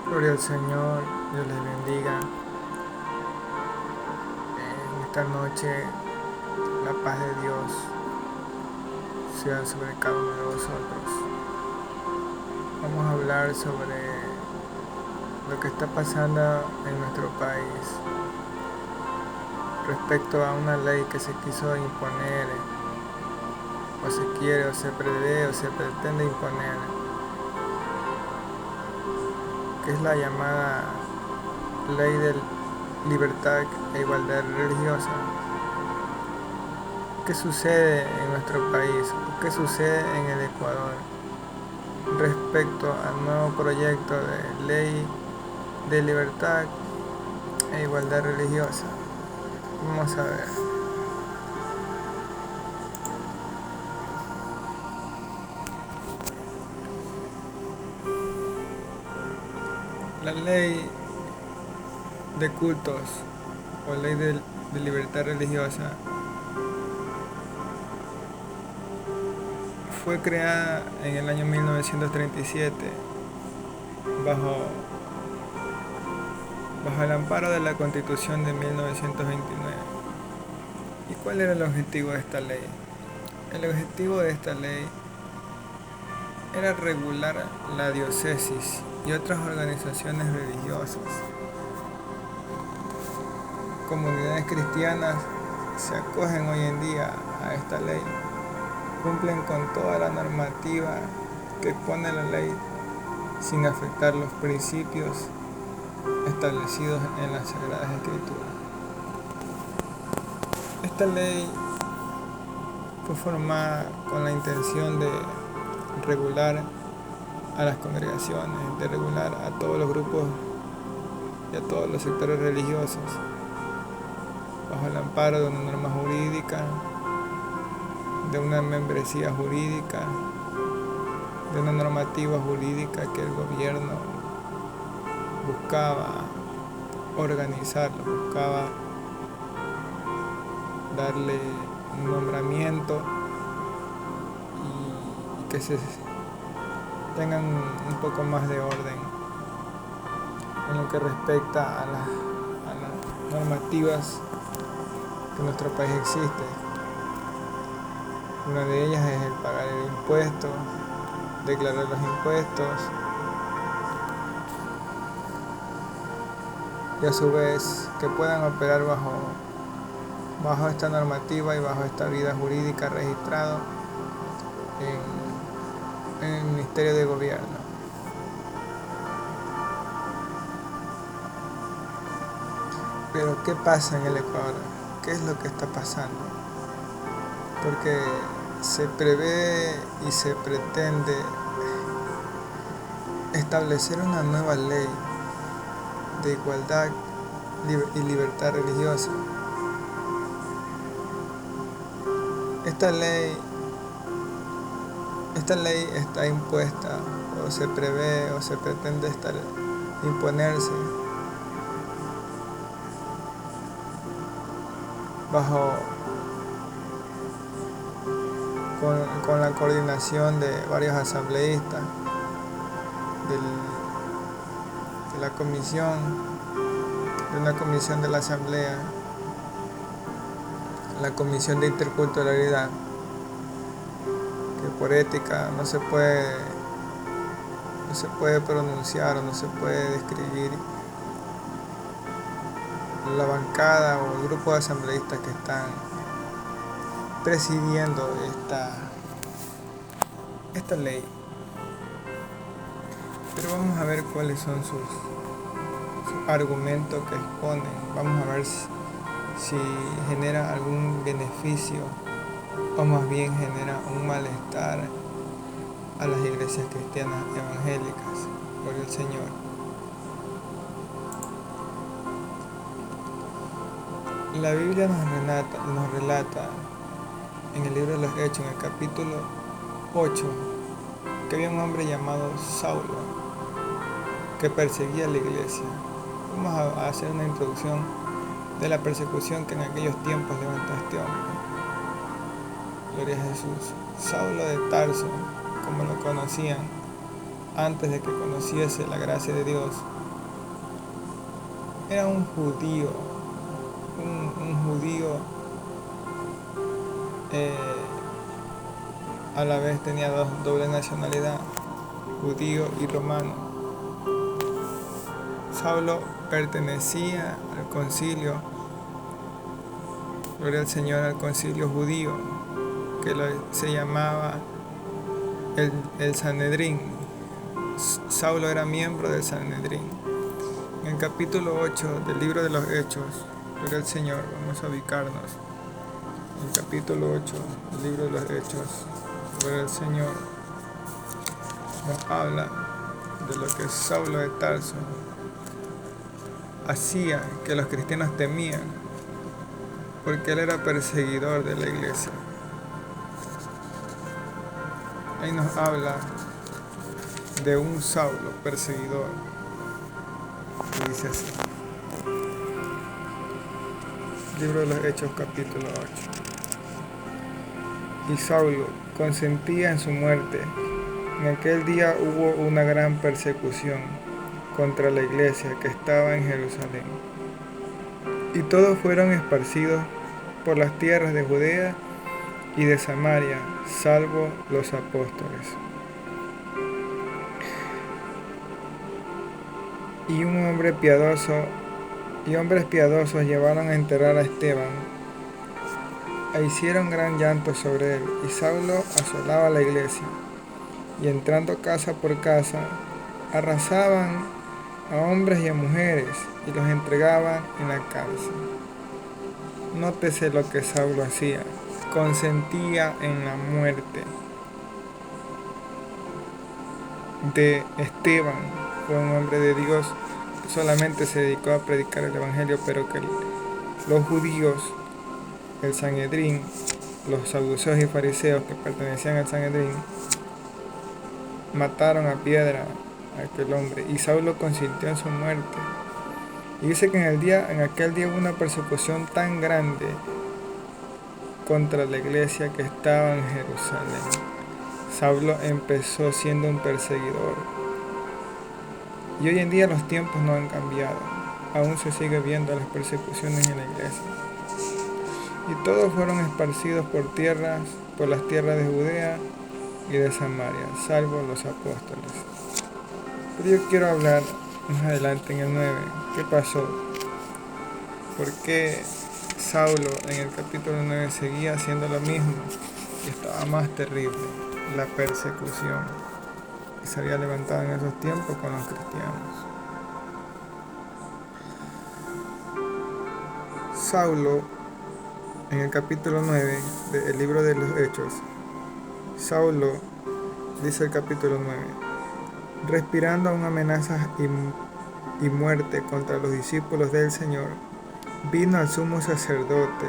Gloria al Señor, Dios les bendiga. En esta noche la paz de Dios sea sobre cada uno de vosotros. Vamos a hablar sobre lo que está pasando en nuestro país respecto a una ley que se quiso imponer, o se quiere, o se prevé, o se pretende imponer, que es la llamada Ley de Libertad e Igualdad Religiosa. ¿Qué sucede en nuestro país? ¿Qué sucede en el Ecuador respecto al nuevo proyecto de ley de libertad e igualdad religiosa? Vamos a ver. La ley de cultos o ley de libertad religiosa fue creada en el año 1937 bajo el amparo de la Constitución de 1929. ¿Y cuál era el objetivo de esta ley? El objetivo de esta ley era regular la diócesis y otras organizaciones religiosas. Comunidades cristianas se acogen hoy en día a esta ley, cumplen con toda la normativa que pone la ley sin afectar los principios establecidos en las Sagradas Escrituras. Esta ley fue formada con la intención de regular a las congregaciones, de regular a todos los grupos y a todos los sectores religiosos, bajo el amparo de una norma jurídica, de una membresía jurídica, de una normativa jurídica que el gobierno buscaba organizarlo, buscaba darle un nombramiento y que se tengan un poco más de orden en lo que respecta a las normativas que en nuestro país existe. Una de ellas es el pagar el impuesto, declarar los impuestos y a su vez que puedan operar bajo esta normativa y bajo esta vida jurídica registrado en el Ministerio de Gobierno. Pero ¿qué pasa en el Ecuador? ¿Qué es lo que está pasando? Porque se prevé y se pretende establecer una nueva ley de igualdad y libertad religiosa. Esta ley está impuesta, o se prevé o se pretende imponerse con la coordinación de varios asambleístas de una comisión de la asamblea, la comisión de interculturalidad, que por ética no se puede pronunciar o no se puede describir la bancada o el grupo de asambleístas que están presidiendo esta ley. Pero vamos a ver cuáles son sus argumentos que exponen. Vamos a ver si genera algún beneficio o más bien genera un malestar a las iglesias cristianas evangélicas. Por el Señor. La Biblia nos relata en el libro de los Hechos, en el capítulo 8, que había un hombre llamado Saulo que perseguía a la iglesia. Vamos a hacer una introducción de la persecución que en aquellos tiempos levantó este hombre. Gloria a Jesús. Saulo de Tarso, como lo conocían antes de que conociese la gracia de Dios, era un judío, eh, a la vez tenía doble nacionalidad, judío y romano. Saulo pertenecía al concilio, gloria al Señor, al concilio judío, que se llamaba el Sanedrín. Saulo era miembro del Sanedrín. En el capítulo 8 del libro de los Hechos, gloria al Señor, vamos a ubicarnos. En el capítulo 8 del libro de los Hechos, gloria al Señor, nos habla de lo que Saulo de Tarso hacía que los cristianos temían, porque él era perseguidor de la iglesia. Ahí nos habla de un Saulo perseguidor, y dice así: libro de los Hechos, capítulo 8. Y Saulo consentía en su muerte. En aquel día hubo una gran persecución contra la iglesia que estaba en Jerusalén, y todos fueron esparcidos por las tierras de Judea y de Samaria, salvo los apóstoles. Y hombres piadosos llevaron a enterrar a Esteban, e hicieron gran llanto sobre él. Y Saulo asolaba la iglesia, y entrando casa por casa, arrasaban a hombres y a mujeres, y los entregaban en la cárcel. Nótese lo que Saulo hacía: consentía en la muerte de Esteban. Fue un hombre de Dios, solamente se dedicó a predicar el evangelio, pero que los judíos, el Sanedrín, los saduceos y fariseos que pertenecían al Sanedrín, mataron a piedra a aquel hombre, y Saulo consintió en su muerte. Y dice que en aquel día hubo una persecución tan grande contra la iglesia que estaba en Jerusalén. Saulo empezó siendo un perseguidor. Y hoy en día los tiempos no han cambiado. Aún se sigue viendo las persecuciones en la iglesia. Y todos fueron esparcidos por las tierras de Judea y de Samaria, salvo los apóstoles. Pero yo quiero hablar más adelante en el 9. ¿Qué pasó? ¿Por qué Saulo en el capítulo 9 seguía haciendo lo mismo y estaba más terrible? La persecución que se había levantado en esos tiempos con los cristianos. Saulo, en el capítulo 9 del libro de los Hechos, Saulo, dice el capítulo 9, respirando aún amenazas y muerte contra los discípulos del Señor, vino al sumo sacerdote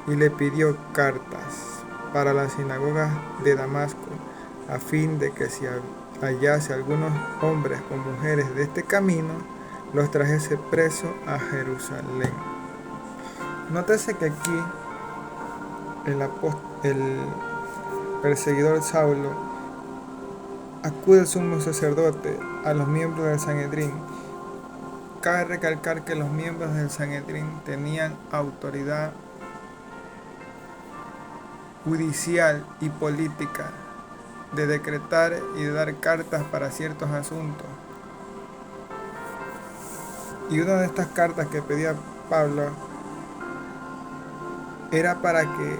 y le pidió cartas para las sinagogas de Damasco, a fin de que si hallase algunos hombres o mujeres de este camino, los trajese presos a Jerusalén. Nótese que aquí el perseguidor Saulo acude al sumo sacerdote, a los miembros del Sanedrín. Cabe recalcar que los miembros del Sanedrín tenían autoridad judicial y política de decretar y de dar cartas para ciertos asuntos. Y una de estas cartas que pedía Pablo era para que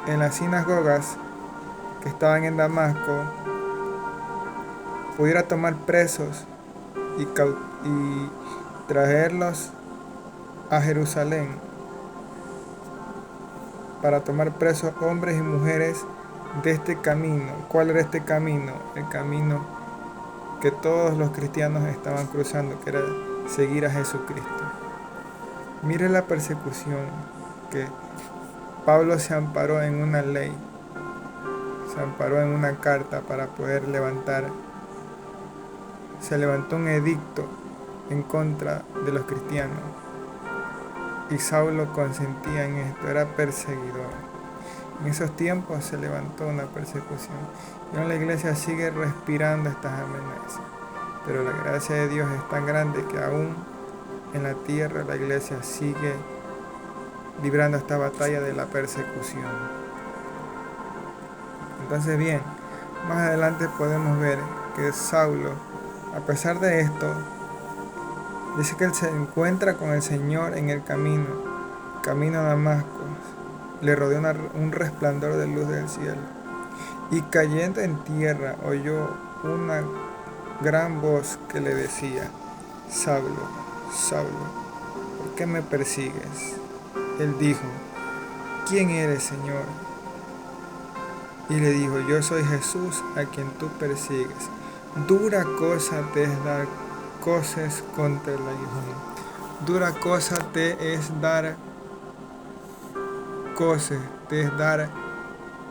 en las sinagogas que estaban en Damasco pudiera tomar presos y traerlos a Jerusalén, para tomar presos hombres y mujeres de este camino. ¿Cuál era este camino? El camino que todos los cristianos estaban cruzando, que era seguir a Jesucristo. Mire la persecución, que Pablo se amparó en una ley, se amparó en una carta para poder se levantó un edicto en contra de los cristianos, y Saulo consentía en esto, era perseguidor. En esos tiempos se levantó una persecución y aún la iglesia sigue respirando estas amenazas. Pero la gracia de Dios es tan grande que aún en la tierra la iglesia sigue librando esta batalla de la persecución. Entonces bien, más adelante podemos ver que Saulo, a pesar de esto, dice que él se encuentra con el Señor en el camino a Damasco. Le rodeó un resplandor de luz del cielo. Y cayendo en tierra oyó una gran voz que le decía: Saulo, Saulo, ¿por qué me persigues? Él dijo: ¿quién eres, Señor? Y le dijo: yo soy Jesús a quien tú persigues. Dura cosa te es dar coces contra el aguijón. Dura cosa te es dar coces, te es dar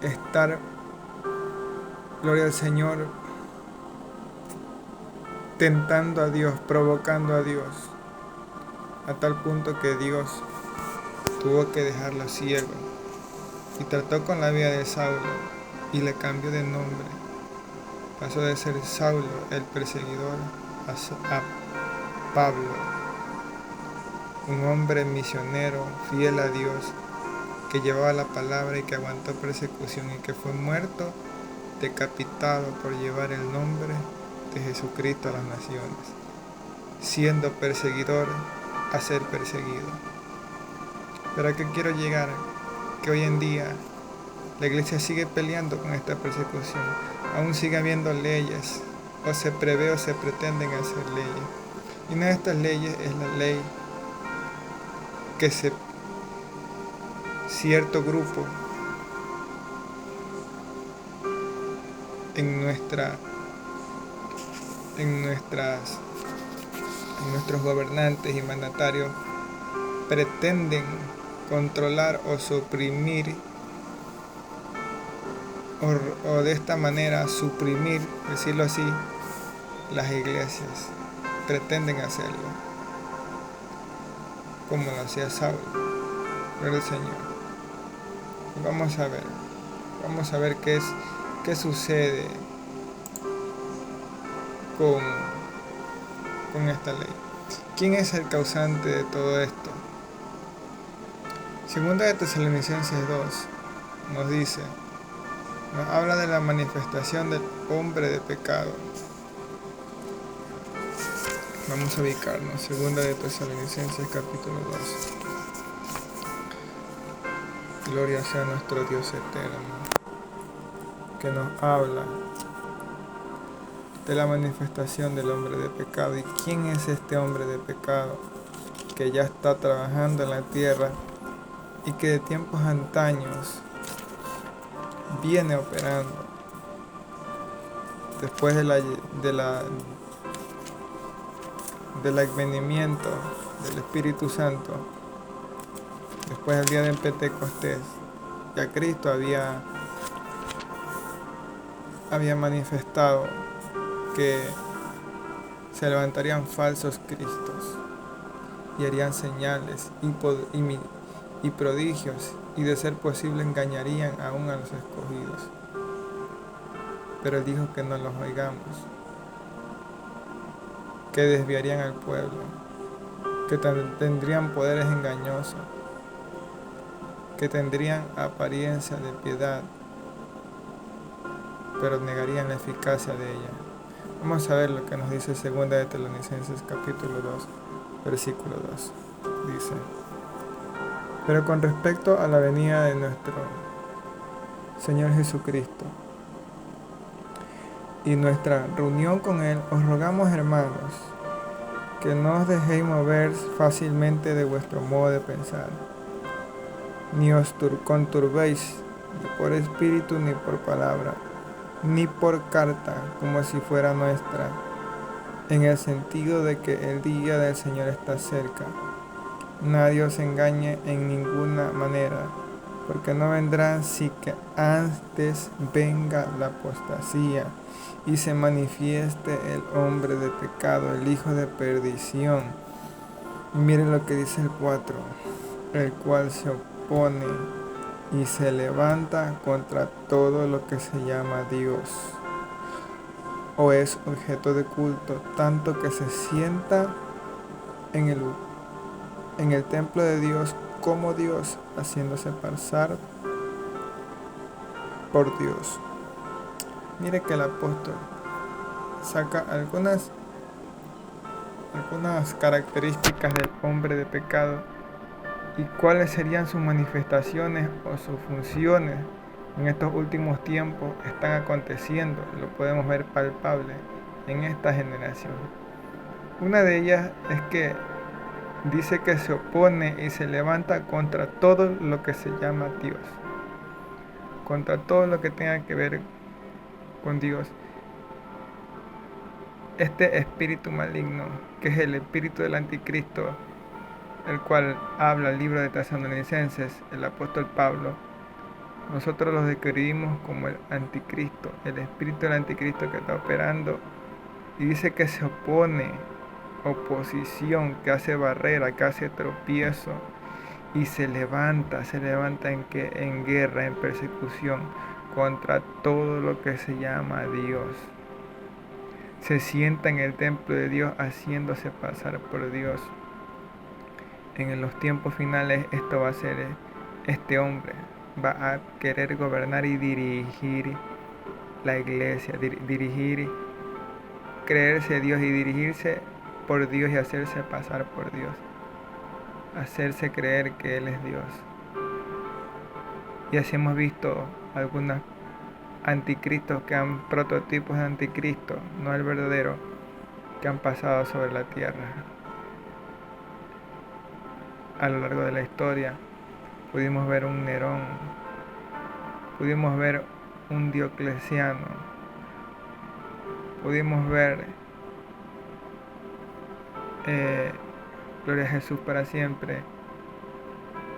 estar, gloria al Señor, tentando a Dios, provocando a Dios, a tal punto que Dios tuvo que dejarlo ciego y trató con la vida de Saulo y le cambió de nombre. Pasó de ser Saulo el perseguidor a Pablo, un hombre misionero fiel a Dios, que llevaba la palabra y que aguantó persecución y que fue muerto, decapitado por llevar el nombre de Jesucristo a las naciones, siendo perseguidor a ser perseguido. Pero ¿a qué quiero llegar? Que hoy en día la iglesia sigue peleando con esta persecución. Aún sigue habiendo leyes, o se prevé o se pretenden hacer leyes. Y una de estas leyes es la ley que cierto grupo en nuestros gobernantes y mandatarios pretenden controlar o suprimir o de esta manera suprimir, decirlo así, las iglesias. Pretenden hacerlo como lo hacía Saulo. Gloria al Señor. Vamos a ver qué sucede con esta ley. ¿Quién es el causante de todo esto? Segunda de Tesalonicenses 2 nos dice, nos habla de la manifestación del hombre de pecado. Vamos a ubicarnos. Segunda de Tesalonicenses capítulo 2. Gloria sea nuestro Dios eterno, que nos habla de la manifestación del hombre de pecado. ¿Y quién es este hombre de pecado que ya está trabajando en la tierra y que de tiempos antaños viene operando? Después del advenimiento del Espíritu Santo, después del día del Pentecostés, ya Cristo había manifestado que se levantarían falsos cristos y harían señales y prodigios, y de ser posible engañarían aún a los escogidos. Pero Él dijo que no los oigamos, que desviarían al pueblo, que tendrían poderes engañosos, que tendrían apariencia de piedad, pero negarían la eficacia de ella. Vamos a ver lo que nos dice Segunda de Tesalonicenses capítulo 2, versículo 2. Dice: pero con respecto a la venida de nuestro Señor Jesucristo y nuestra reunión con Él, os rogamos, hermanos, que no os dejéis mover fácilmente de vuestro modo de pensar, ni os conturbéis, ni por espíritu, ni por palabra, ni por carta, como si fuera nuestra, en el sentido de que el día del Señor está cerca. Nadie os engañe en ninguna manera, porque no vendrá si que antes venga la apostasía y se manifieste el hombre de pecado, el hijo de perdición. Y miren lo que dice el 4, el cual se opone y se levanta contra todo lo que se llama Dios o es objeto de culto, tanto que se sienta en el templo de Dios como Dios, haciéndose pasar por Dios. Mire que el apóstol saca algunas características del hombre de pecado y cuáles serían sus manifestaciones o sus funciones en estos últimos tiempos están aconteciendo. Lo podemos ver palpable en esta generación. Una de ellas es que dice que se opone y se levanta contra todo lo que se llama Dios, contra todo lo que tenga que ver con Dios. Este espíritu maligno, que es el espíritu del anticristo, el cual habla el libro de Tesalonicenses, el apóstol Pablo, nosotros los describimos como el anticristo, el espíritu del anticristo que está operando y dice que se opone, oposición, que hace barrera, que hace tropiezo y se levanta en guerra, en persecución contra todo lo que se llama Dios. Se sienta en el templo de Dios haciéndose pasar por Dios. En los tiempos finales esto va a ser este hombre. Va a querer gobernar y dirigir la iglesia, dirigir, creerse Dios y dirigirse por Dios y hacerse pasar por Dios. Hacerse creer que Él es Dios. Y así hemos visto algunos anticristos prototipos de anticristo, no el verdadero, que han pasado sobre la tierra. A lo largo de la historia pudimos ver un Nerón, pudimos ver un Diocleciano, pudimos ver gloria a Jesús para siempre,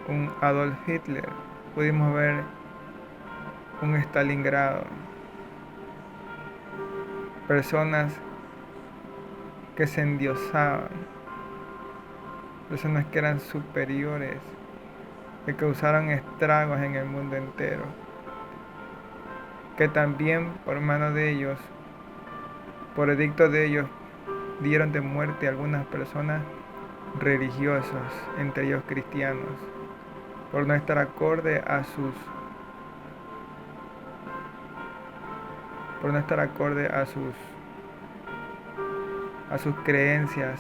un Adolf Hitler, pudimos ver un Stalingrado, personas que se endiosaban, personas que eran superiores, que causaron estragos en el mundo entero, que también por mano de ellos, por edicto de ellos, dieron de muerte a algunas personas religiosos, entre ellos cristianos, por no estar acorde a sus creencias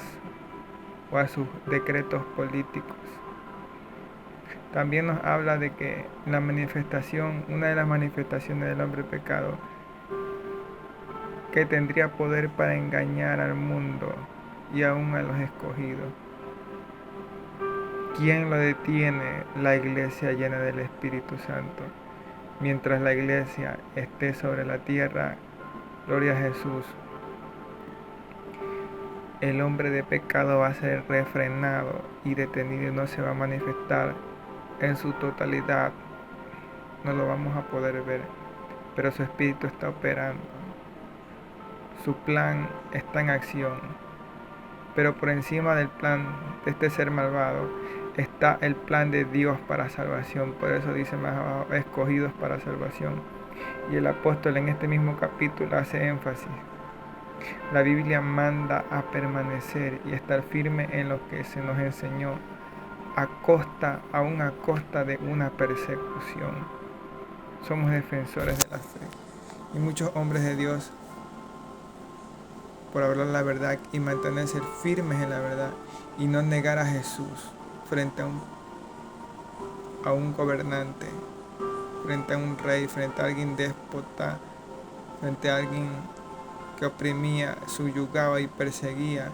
o a sus decretos políticos. También nos habla de que una de las manifestaciones del hombre pecado, que tendría poder para engañar al mundo y aún a los escogidos. ¿Quién lo detiene? La iglesia llena del Espíritu Santo. Mientras la iglesia esté sobre la tierra, gloria a Jesús, el hombre de pecado va a ser refrenado y detenido y no se va a manifestar en su totalidad. No lo vamos a poder ver, pero su espíritu está operando. Su plan está en acción. Pero por encima del plan de este ser malvado está el plan de Dios para salvación. Por eso dice más abajo, escogidos para salvación. Y el apóstol en este mismo capítulo hace énfasis. La Biblia manda a permanecer y estar firme en lo que se nos enseñó, aún a costa de una persecución. Somos defensores de la fe. Y muchos hombres de Dios, por hablar la verdad y mantenerse firmes en la verdad y no negar a Jesús frente a un gobernante, frente a un rey, frente a alguien déspota, frente a alguien que oprimía, subyugaba y perseguía,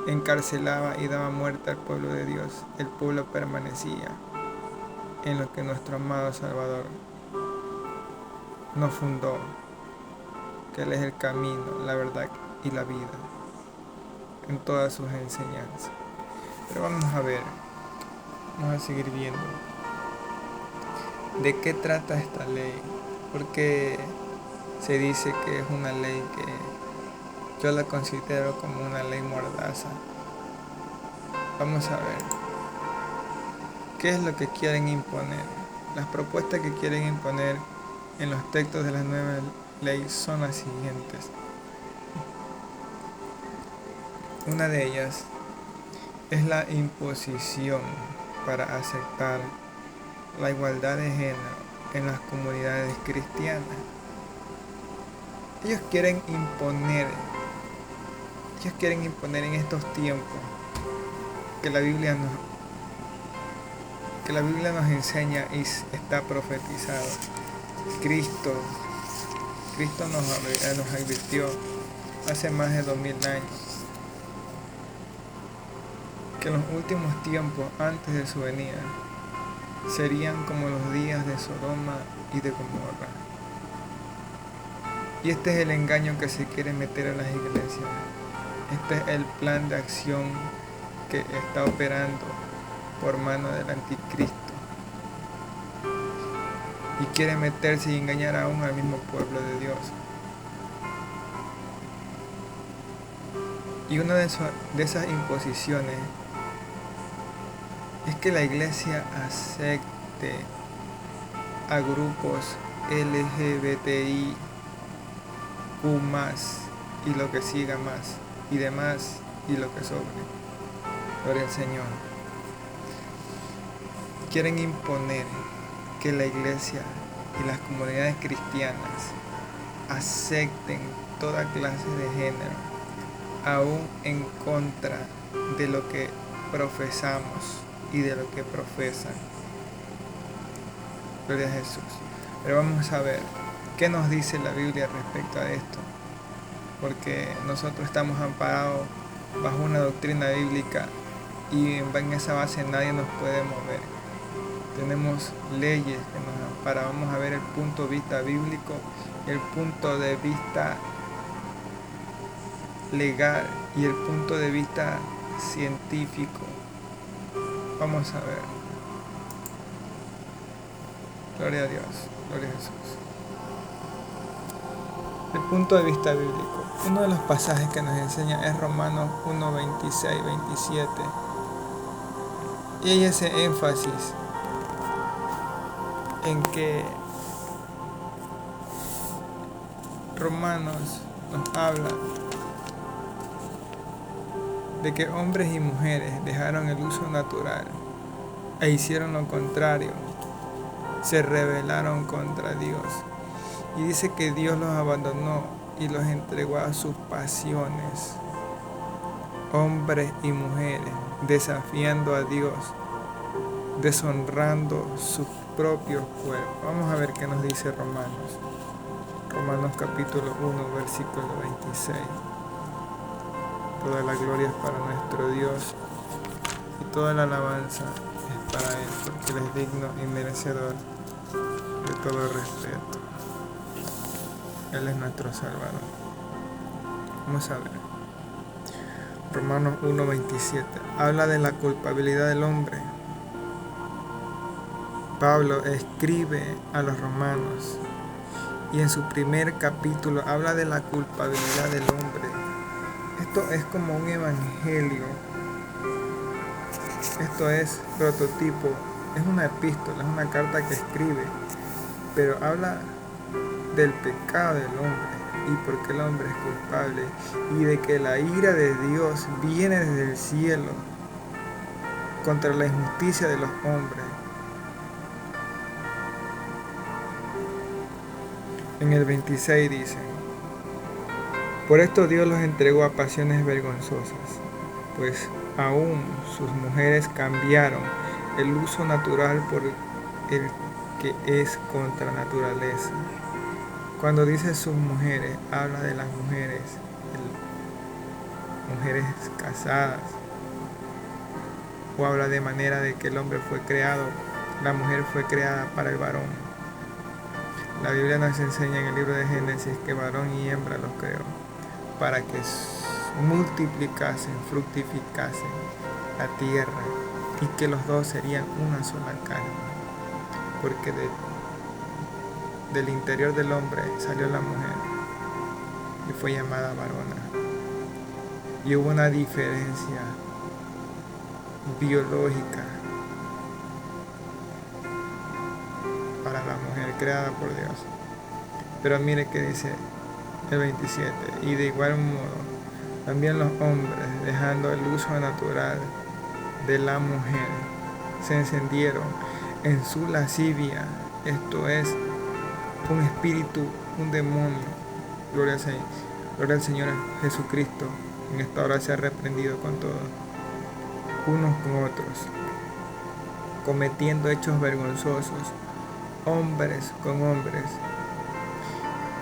encarcelaba y daba muerte al pueblo de Dios. El pueblo permanecía en lo que nuestro amado Salvador nos fundó, que Él es el camino, la verdad y la vida, en todas sus enseñanzas. Pero vamos a seguir viendo de qué trata esta ley, porque se dice que es una ley que yo la considero como una ley mordaza. Vamos a ver qué es lo que quieren imponer. Las propuestas que quieren imponer en los textos de la nueva ley son las siguientes. Una de ellas es la imposición para aceptar la igualdad de género en las comunidades cristianas. Ellos quieren imponer en estos tiempos que la Biblia nos enseña y está profetizado. Cristo nos advirtió hace más de 2000 años que en los últimos tiempos antes de su venida serían como los días de Sodoma y de Gomorra. Y este es el engaño que se quiere meter a las iglesias. Este es el plan de acción que está operando por mano del anticristo. Y quiere meterse y engañar aún al mismo pueblo de Dios. Y una de esas imposiciones es que la iglesia acepte a grupos LGBTIQ+, y lo que siga más, y demás, y lo que sobre. Gloria al Señor. Quieren imponer que la iglesia y las comunidades cristianas acepten toda clase de género, aún en contra de lo que profesamos y de lo que profesan. Gloria a Jesús. Pero vamos a ver qué nos dice la Biblia respecto a esto, porque nosotros estamos amparados bajo una doctrina bíblica y en esa base nadie nos puede mover. Tenemos leyes que nos amparan. Vamos a ver el punto de vista bíblico, el punto de vista legal y el punto de vista científico. Vamos a ver. Gloria a Dios, gloria a Jesús. El punto de vista bíblico. Uno de los pasajes que nos enseña es Romanos 1, 26, 27. Y hay ese énfasis en que Romanos nos habla de que hombres y mujeres dejaron el uso natural e hicieron lo contrario, se rebelaron contra Dios. Y dice que Dios los abandonó y los entregó a sus pasiones, hombres y mujeres, desafiando a Dios, deshonrando sus propios cuerpos. Vamos a ver qué nos dice Romanos. Romanos capítulo 1, versículo 26. Toda la gloria es para nuestro Dios y toda la alabanza es para Él, porque Él es digno y merecedor de todo respeto. Él es nuestro Salvador. Vamos a ver. Romanos 1:27 habla de la culpabilidad del hombre. Pablo escribe a los romanos y en su primer capítulo habla de la culpabilidad del hombre. Esto es como un evangelio. Esto es prototipo. Es una epístola, es una carta que escribe, pero habla del pecado del hombre y por qué el hombre es culpable y de que la ira de Dios viene desde el cielo contra la injusticia de los hombres. En el 26 dice: por esto Dios los entregó a pasiones vergonzosas, pues aún sus mujeres cambiaron el uso natural por el que es contra naturaleza. Cuando dice sus mujeres, habla de las mujeres casadas, o habla de manera de que el hombre fue creado, la mujer fue creada para el varón. La Biblia nos enseña en el libro de Génesis que varón y hembra los creó para que multiplicasen, fructificasen la tierra y que los dos serían una sola carne, porque del interior del hombre salió la mujer y fue llamada varona. Y hubo una diferencia biológica creada por Dios. Pero mire que dice el 27, y de igual modo también los hombres, dejando el uso natural de la mujer, se encendieron en su lascivia, esto es, un espíritu, un demonio. Gloria al Señor Jesucristo. En esta hora se ha reprendido con todos, unos con otros, cometiendo hechos vergonzosos, hombres con hombres,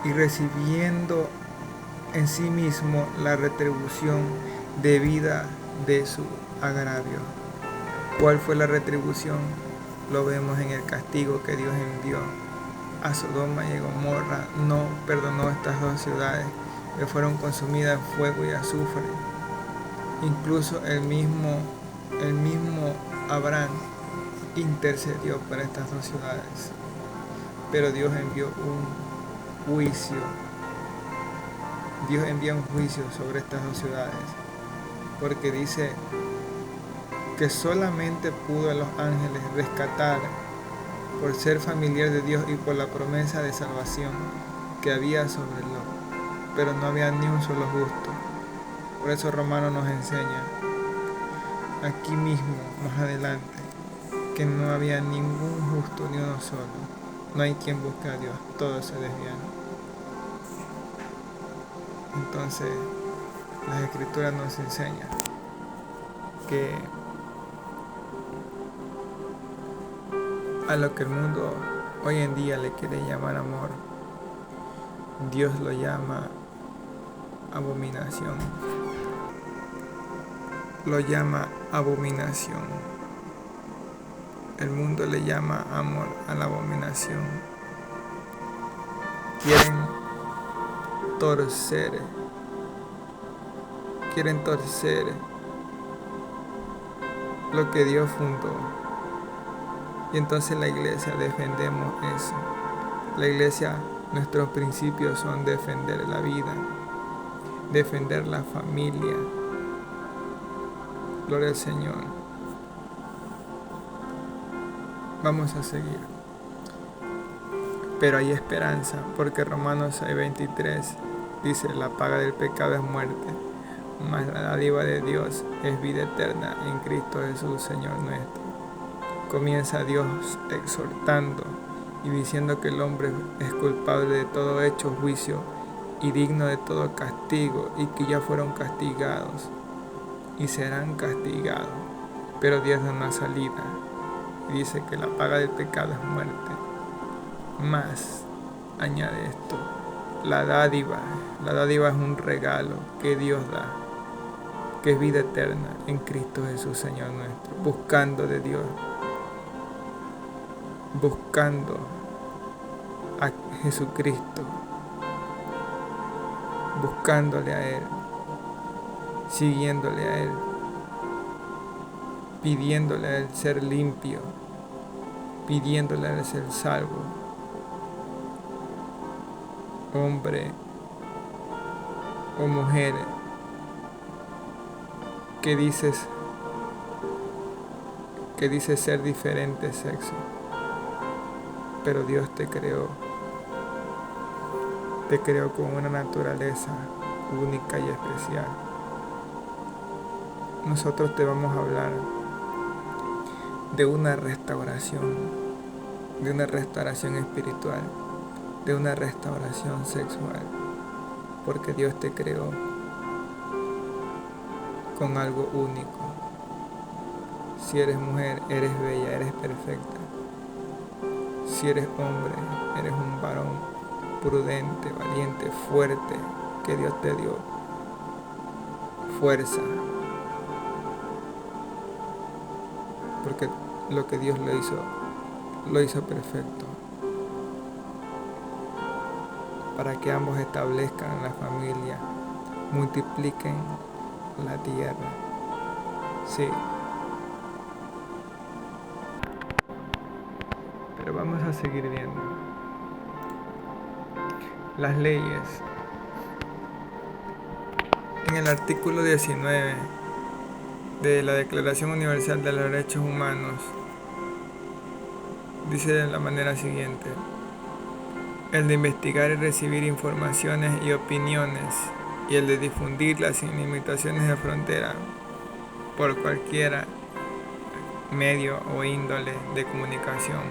y recibiendo en sí mismo la retribución debida de su agravio. ¿Cuál fue la retribución? Lo vemos en el castigo que Dios envió a Sodoma y Gomorra. No perdonó estas dos ciudades que fueron consumidas en fuego y azufre. Incluso el mismo Abraham intercedió por estas dos ciudades. Pero Dios envió un juicio. Dios envía un juicio sobre estas dos ciudades, porque dice que solamente pudo a los ángeles rescatar por ser familiar de Dios y por la promesa de salvación que había sobre Lot, pero no había ni un solo justo. Por eso Romanos nos enseña aquí mismo, más adelante, que no había ningún justo ni uno solo. No hay quien busque a Dios, todos se desvían. Entonces, las Escrituras nos enseñan que a lo que el mundo hoy en día le quiere llamar amor, Dios lo llama abominación. Lo llama abominación. El mundo le llama amor a la abominación. Quieren torcer lo que Dios fundó. Y entonces la iglesia defendemos eso. La iglesia, nuestros principios son defender la vida, defender la familia. Gloria al Señor. Vamos a seguir. Pero hay esperanza, porque Romanos 6:23 dice: la paga del pecado es muerte, mas la dádiva de Dios es vida eterna en Cristo Jesús, Señor nuestro. Comienza Dios exhortando y diciendo que el hombre es culpable de todo hecho, juicio y digno de todo castigo, y que ya fueron castigados y serán castigados. Pero Dios da una salida y dice que la paga del pecado es muerte. Más, añade esto, la dádiva es un regalo que Dios da, que es vida eterna en Cristo Jesús, Señor nuestro. Buscando de Dios, buscando a Jesucristo, buscándole a Él, siguiéndole a Él, pidiéndole a Él ser limpio, pidiéndole a Él ser salvo. Hombre o mujer que dices ser diferente sexo, pero Dios te creó con una naturaleza única y especial. Nosotros te vamos a hablar de una restauración espiritual, de una restauración sexual, porque Dios te creó con algo único. Si eres mujer, eres bella, eres perfecta. Si eres hombre, eres un varón prudente, valiente, fuerte, que Dios te dio fuerza, porque lo que Dios lo hizo perfecto, para que ambos establezcan la familia, multipliquen la tierra. Sí. Pero vamos a seguir viendo las leyes. En el artículo 19 de la Declaración Universal de los Derechos Humanos dice de la manera siguiente: el de investigar y recibir informaciones y opiniones, y el de difundirlas sin limitaciones de frontera por cualquier medio o índole de comunicación.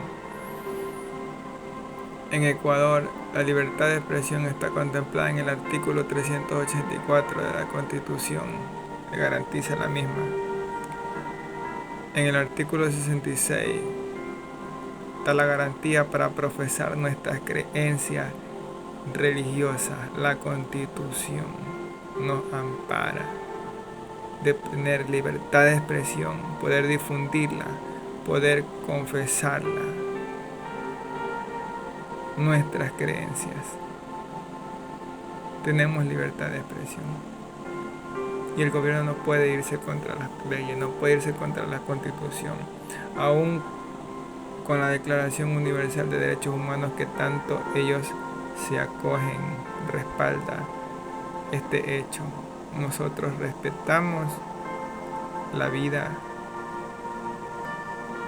En Ecuador, la libertad de expresión está contemplada en el artículo 384 de la Constitución, que garantiza la misma. En el artículo 66 está la garantía para profesar nuestras creencias religiosas. La Constitución nos ampara de tener libertad de expresión, poder difundirla, poder confesarla, nuestras creencias. Tenemos libertad de expresión. Y el gobierno no puede irse contra las leyes, no puede irse contra la Constitución, aún con la Declaración Universal de Derechos Humanos que tanto ellos se acogen, respalda este hecho. Nosotros respetamos la vida,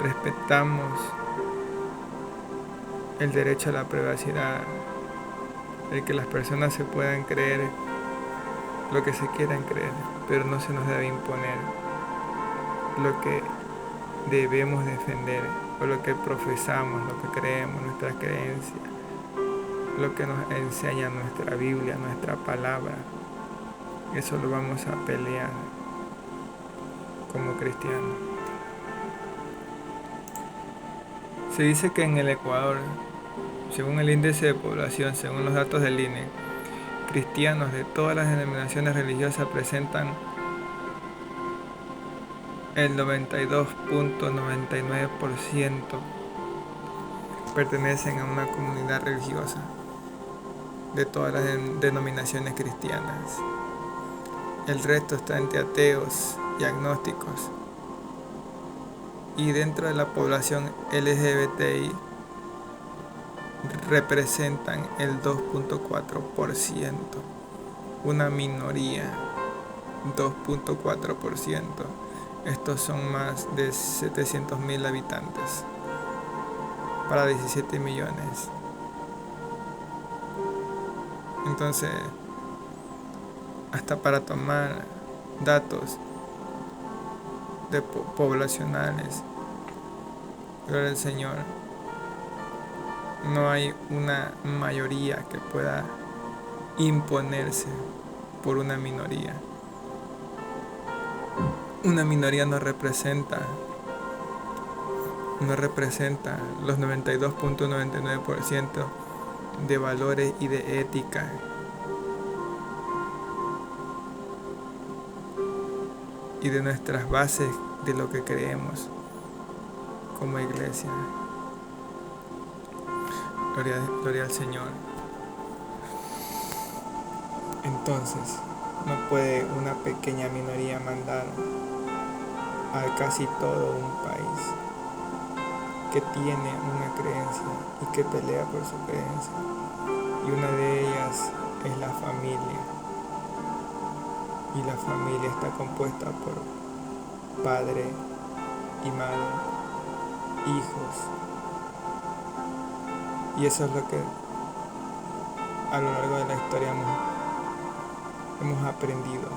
respetamos el derecho a la privacidad, el que las personas se puedan creer lo que se quieran creer, pero no se nos debe imponer lo que debemos defender o lo que profesamos, lo que creemos, nuestras creencias, lo que nos enseña nuestra Biblia, nuestra palabra. Eso lo vamos a pelear como cristianos. Se dice que en el Ecuador, según el índice de población, según los datos del INE, cristianos de todas las denominaciones religiosas presentan el 92.99% pertenecen a una comunidad religiosa de todas las denominaciones cristianas. El resto está entre ateos y agnósticos. Y dentro de la población LGBTI representan el 2.4%, una minoría, 2.4%. Estos son más de 700.000 habitantes para 17 millones. Entonces, hasta para tomar datos poblacionales, gloria al Señor, no hay una mayoría que pueda imponerse por una minoría. Una minoría no representa los 92.99% de valores y de ética. Y de nuestras bases de lo que creemos como iglesia. Gloria al Señor. Entonces, no puede una pequeña minoría mandar a casi todo un país que tiene una creencia y que pelea por su creencia. Y una de ellas es la familia. Y la familia está compuesta por padre y madre, hijos. Y eso es lo que a lo largo de la historia hemos aprendido.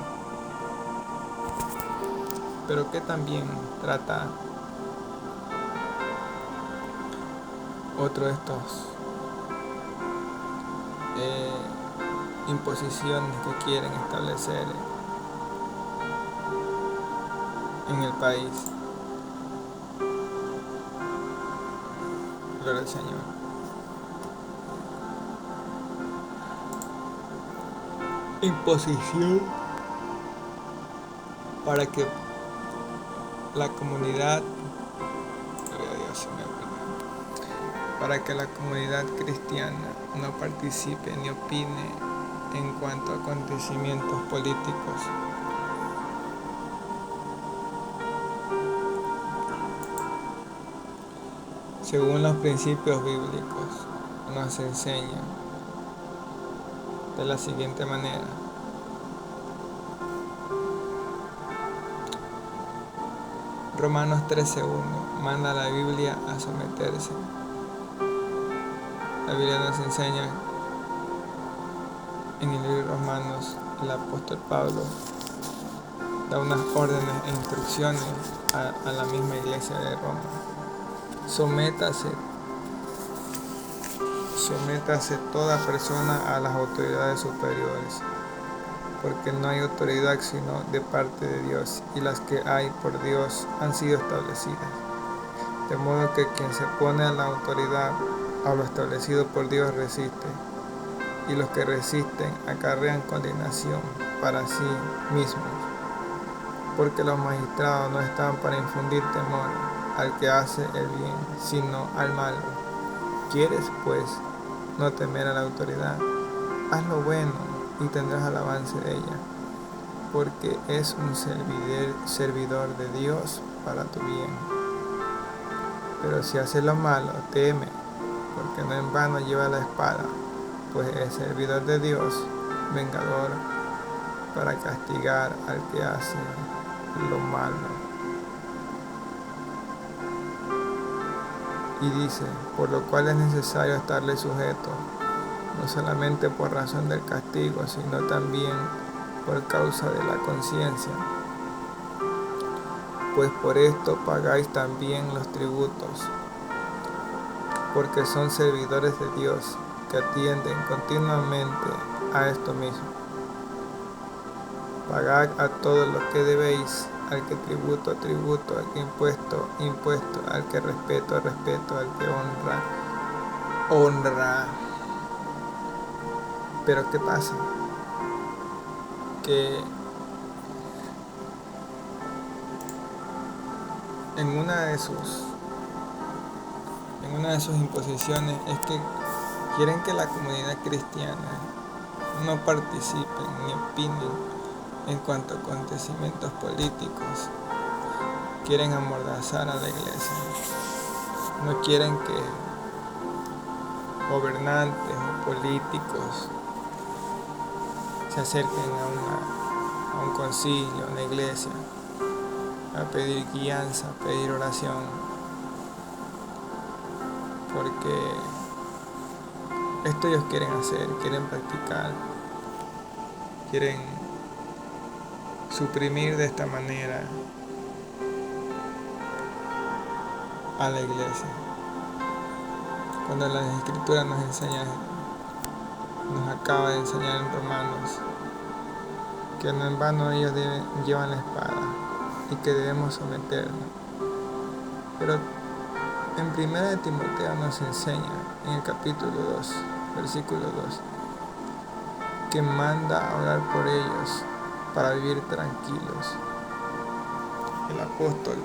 Pero que también trata otro de estos imposiciones que quieren establecer en el país. Gloria al Señor. Imposición para que la comunidad, gloria a Dios, para que la comunidad cristiana no participe ni opine en cuanto a acontecimientos políticos. Según los principios bíblicos, nos enseña de la siguiente manera. Romanos 13:1 manda a la Biblia a someterse. La La Biblia nos enseña en el libro de Romanos, el apóstol Pablo da unas órdenes e instrucciones a la misma iglesia de Roma. Sométase toda persona a las autoridades superiores, porque no hay autoridad sino de parte de Dios, y las que hay por Dios han sido establecidas. De modo que quien se pone a la autoridad, a lo establecido por Dios, resiste, y los que resisten acarrean condenación para sí mismos, porque los magistrados no están para infundir temor al que hace el bien, sino al malo. ¿Quieres, pues, no temer a la autoridad? Haz lo bueno y tendrás alabanza de ella, porque es un servidor de Dios para tu bien. Pero si haces lo malo, teme, porque no en vano lleva la espada, pues es servidor de Dios, vengador, para castigar al que hace lo malo. Y dice, por lo cual es necesario estarle sujeto, no solamente por razón del castigo, sino también por causa de la conciencia. Pues por esto pagáis también los tributos, porque son servidores de Dios, que atienden continuamente a esto mismo. Pagad a todo lo que debéis, al que tributo, tributo, al que impuesto, impuesto, al que respeto, respeto, al que honra, honra. Pero ¿qué pasa? Que en una de sus imposiciones es que quieren que la comunidad cristiana no participe ni opine en cuanto a acontecimientos políticos. Quieren amordazar a la iglesia. No quieren que gobernantes o políticos se acerquen a un concilio, a una iglesia, a pedir guianza, a pedir oración, porque esto ellos quieren hacer, quieren practicar, quieren suprimir de esta manera a la iglesia. Cuando las escrituras nos acaba de enseñar en Romanos, que no en vano ellos llevan la espada y que debemos someternos. Pero en 1 de Timoteo nos enseña, en el capítulo 2, versículo 2, que manda a orar por ellos para vivir tranquilos. El apóstol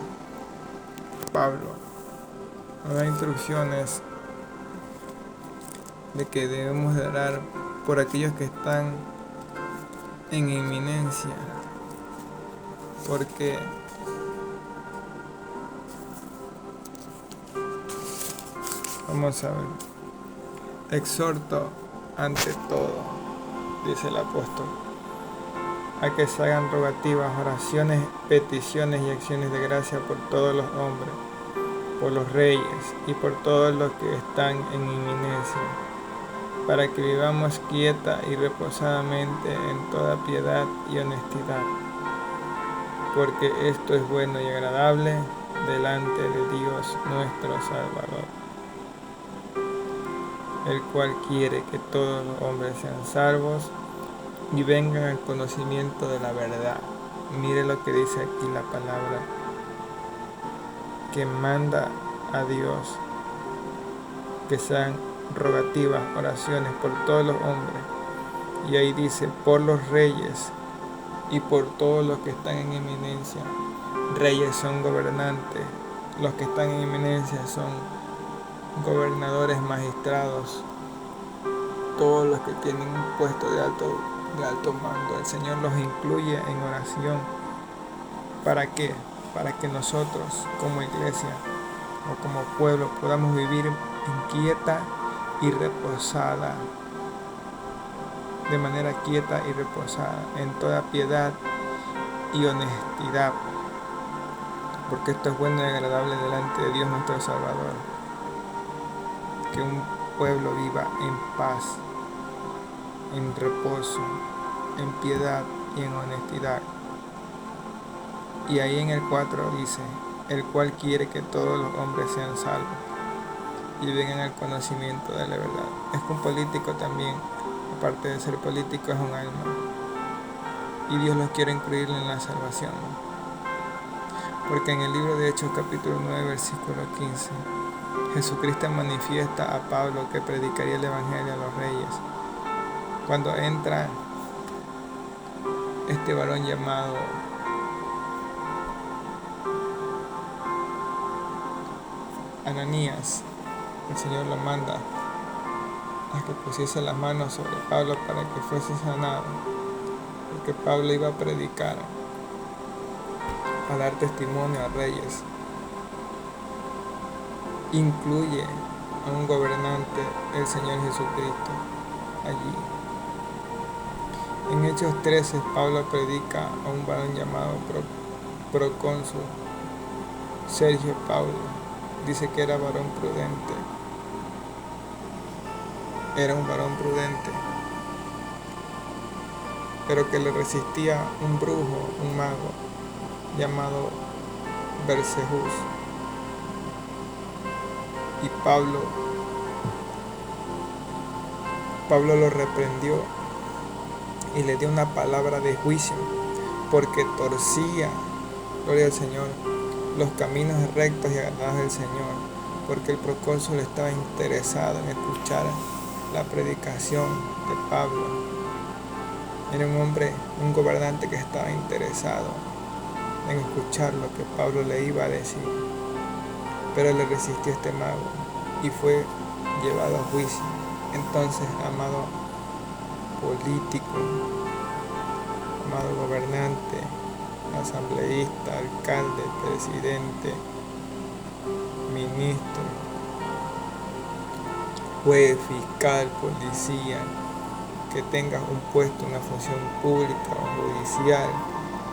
Pablo nos da instrucciones de que debemos de orar por aquellos que están en inminencia, porque vamos a ver, exhorto ante todo, dice el apóstol, a que se hagan rogativas, oraciones, peticiones y acciones de gracia por todos los hombres, por los reyes y por todos los que están en inminencia, para que vivamos quieta y reposadamente en toda piedad y honestidad, porque esto es bueno y agradable delante de Dios nuestro Salvador, el cual quiere que todos los hombres sean salvos y vengan al conocimiento de la verdad. Mire lo que dice aquí la palabra, que manda a Dios que sean rogativas, oraciones por todos los hombres. Y ahí dice, por los reyes y por todos los que están en eminencia. Reyes son gobernantes, los que están en eminencia son gobernadores, magistrados, todos los que tienen un puesto de alto mando. El Señor los incluye en oración. ¿Para qué? Para que nosotros como iglesia o como pueblo podamos vivir inquieta y reposada, de manera quieta y reposada, en toda piedad y honestidad, porque esto es bueno y agradable delante de Dios nuestro Salvador. Que un pueblo viva en paz, en reposo, en piedad y en honestidad. Y ahí en el 4 dice, el cual quiere que todos los hombres sean salvos y vengan al conocimiento de la verdad. Es que un político también, aparte de ser político, es un alma. Y Dios los quiere incluir en la salvación. Porque en el libro de Hechos capítulo 9, versículo 15, Jesucristo manifiesta a Pablo que predicaría el evangelio a los reyes. Cuando entra este varón llamado Ananías, el Señor lo manda a que pusiese las manos sobre Pablo para que fuese sanado, porque Pablo iba a predicar, a dar testimonio a reyes. Incluye a un gobernante, el Señor Jesucristo, allí. En Hechos 13, Pablo predica a un varón llamado procónsul Sergio Paulo. Dice que era varón prudente. Era un varón prudente, pero que le resistía un brujo, un mago, llamado Bersejús. Y Pablo lo reprendió y le dio una palabra de juicio, porque torcía, gloria al Señor, los caminos rectos y agradables del Señor, porque el procónsul estaba interesado en escuchar la predicación de Pablo. Era un hombre, un gobernante que estaba interesado en escuchar lo que Pablo le iba a decir, pero le resistió este mago y fue llevado a juicio. Entonces, amado político, amado gobernante, asambleísta, alcalde, presidente, ministro, juez, fiscal, policía, que tengas un puesto, una función pública o judicial,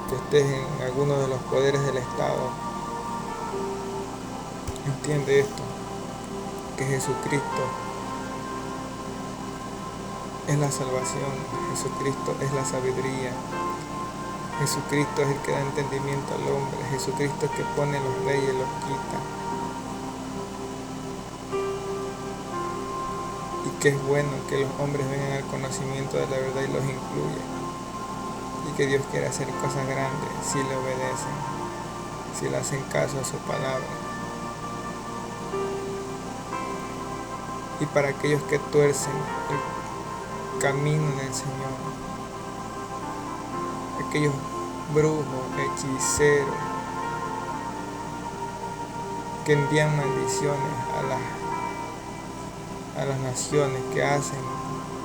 que estés en alguno de los poderes del Estado, entiende esto, que Jesucristo es la salvación, Jesucristo es la sabiduría, Jesucristo es el que da entendimiento al hombre, Jesucristo es el que pone los reyes y los quita. Y que es bueno que los hombres vengan al conocimiento de la verdad y los incluya. Y que Dios quiere hacer cosas grandes si le obedecen, si le hacen caso a su palabra. Y para aquellos que tuercen el camino del Señor, aquellos brujos, hechiceros, que envían maldiciones a las naciones, que hacen,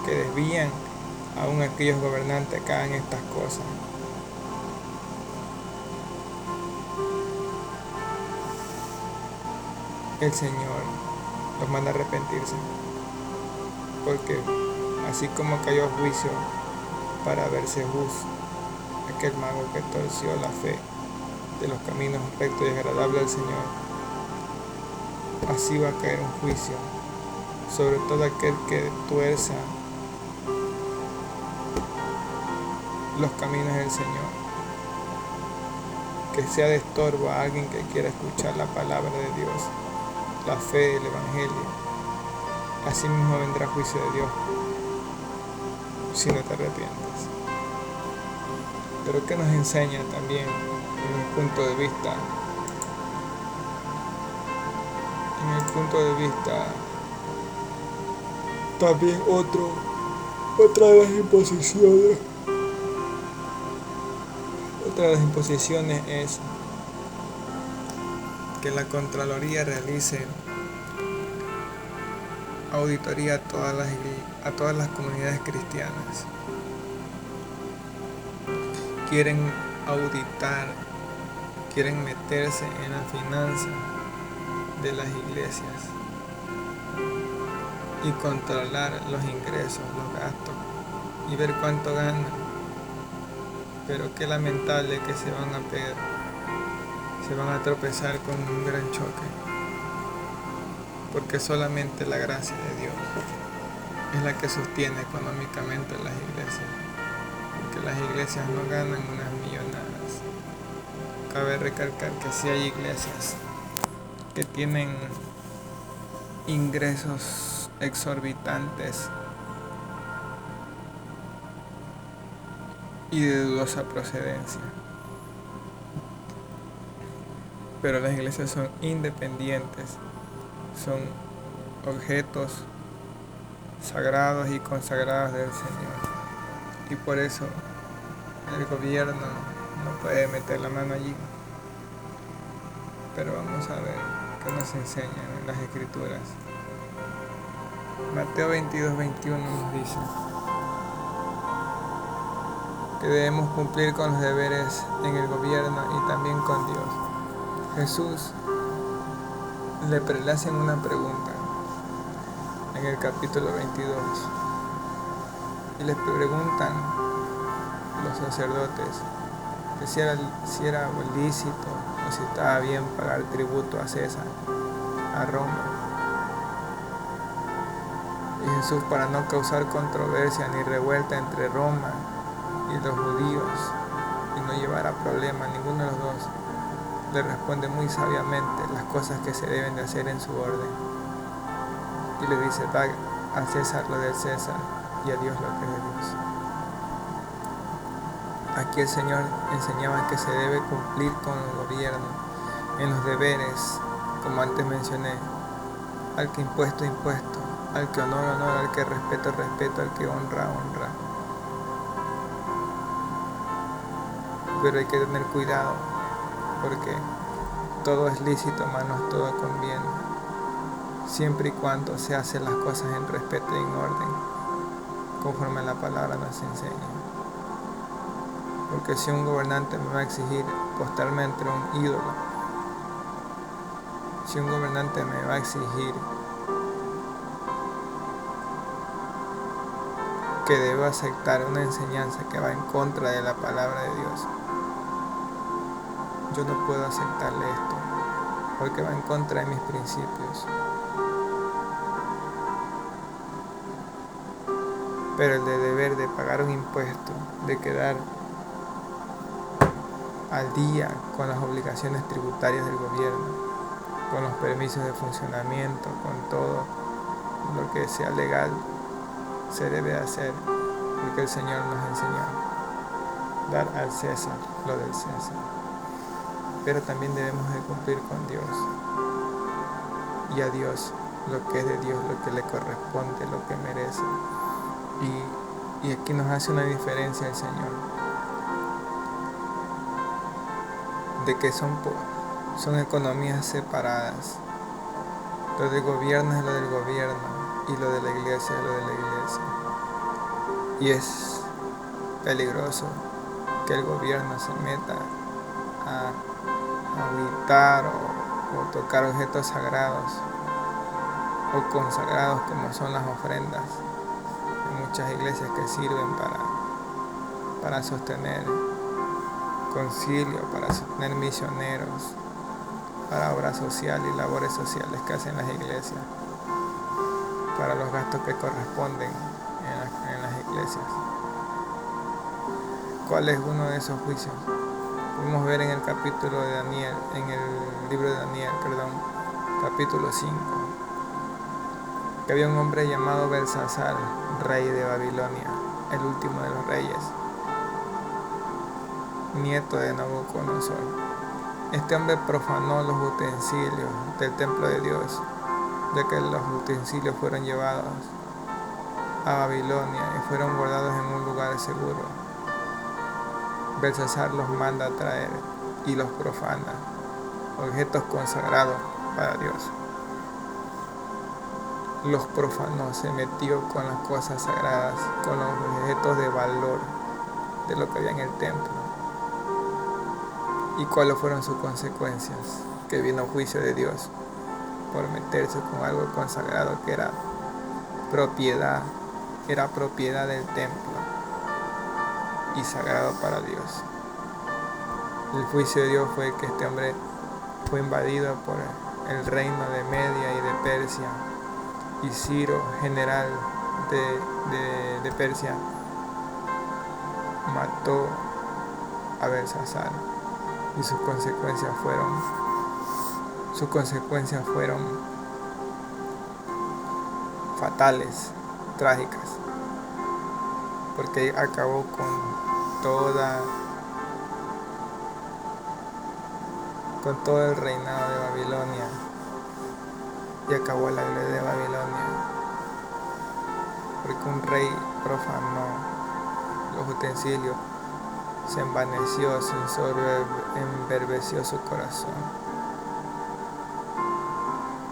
que desvían aún aquellos gobernantes que hagan estas cosas. El Señor los manda a arrepentirse, porque así como cayó a juicio para Bersejús, aquel mago que torció la fe de los caminos rectos y agradables al Señor, así va a caer un juicio sobre todo aquel que tuerza los caminos del Señor, que sea de estorbo a alguien que quiera escuchar la palabra de Dios, la fe, el evangelio. Así mismo vendrá juicio de Dios si no te arrepientes. Pero ¿qué nos enseña también en el punto de vista? En el punto de vista también otra de las imposiciones. Otra de las imposiciones es que la Contraloría realice auditoría a todas las comunidades cristianas. Quieren auditar, quieren meterse en la finanza de las iglesias y controlar los ingresos, los gastos y ver cuánto ganan. Pero qué lamentable que se van a tropezar con un gran choque. porque solamente la gracia de Dios es la que sostiene económicamente las iglesias, porque las iglesias no ganan unas millonadas. Cabe recalcar que sí hay iglesias que tienen ingresos exorbitantes y de dudosa procedencia, pero las iglesias son independientes, son objetos sagrados y consagrados del Señor, y por eso el gobierno no puede meter la mano allí. Pero vamos a ver qué nos enseñan en las Escrituras. Mateo 22:21 nos dice que debemos cumplir con los deberes en el gobierno y también con Dios. Jesús le hacen una pregunta en el capítulo 22 y les preguntan los sacerdotes que si era lícito o si estaba bien pagar tributo a César, a Roma. Y Jesús, para no causar controversia ni revuelta entre Roma y los judíos y no llevar a problema a ninguno de los dos, le responde muy sabiamente las cosas que se deben de hacer en su orden. Y le dice: da a César lo del César y a Dios lo que es de Dios. Aquí el Señor enseñaba que se debe cumplir con el gobierno en los deberes, como antes mencioné: al que impuesto, impuesto; al que honor, honor; al que respeto, respeto; al que honra, honra. Pero hay que tener cuidado, porque todo es lícito, mas no todo conviene, siempre y cuando se hacen las cosas en respeto y en orden, conforme la palabra nos enseña. Porque si un gobernante me va a exigir postrarme entre un ídolo, si un gobernante me va a exigir que debo aceptar una enseñanza que va en contra de la palabra de Dios, yo no puedo aceptarle esto, porque va en contra de mis principios. Pero el de deber de pagar un impuesto, de quedar al día con las obligaciones tributarias del gobierno, con los permisos de funcionamiento, con todo lo que sea legal, se debe hacer, porque el Señor nos enseñó: dar al César lo del César. Pero también debemos de cumplir con Dios, y a Dios lo que es de Dios, lo que le corresponde, lo que merece. Y aquí nos hace una diferencia el Señor, de que son economías separadas. Lo del gobierno es lo del gobierno, y lo de la iglesia es lo de la iglesia. Y es peligroso que el gobierno se meta a habitar o tocar objetos sagrados o consagrados, como son las ofrendas. Hay muchas iglesias que sirven para sostener concilio, para sostener misioneros, para obra social y labores sociales que hacen las iglesias, para los gastos que corresponden en las iglesias. ¿Cuál es uno de esos juicios? Podemos ver en el capítulo de Daniel, en el libro de Daniel, capítulo 5, que había un hombre llamado Belsasar, rey de Babilonia, el último de los reyes, nieto de Nabucodonosor. Este hombre profanó los utensilios del templo de Dios, ya que los utensilios fueron llevados a Babilonia y fueron guardados en un lugar seguro. Belsasar los manda a traer y los profana, objetos consagrados para Dios. Los profanó, se metió con las cosas sagradas, con los objetos de valor de lo que había en el templo. ¿Y cuáles fueron sus consecuencias? Que vino juicio de Dios por meterse con algo consagrado que era propiedad del templo y sagrado para Dios. El juicio de Dios fue que este hombre fue invadido por el reino de Media y de Persia, y Ciro, general de Persia, mató a Belsasar, y sus consecuencias fueron fatales, trágicas, porque acabó con todo el reinado de Babilonia, y acabó la gloria de Babilonia, porque un rey profanó los utensilios, se envaneció, se enverbeció su corazón.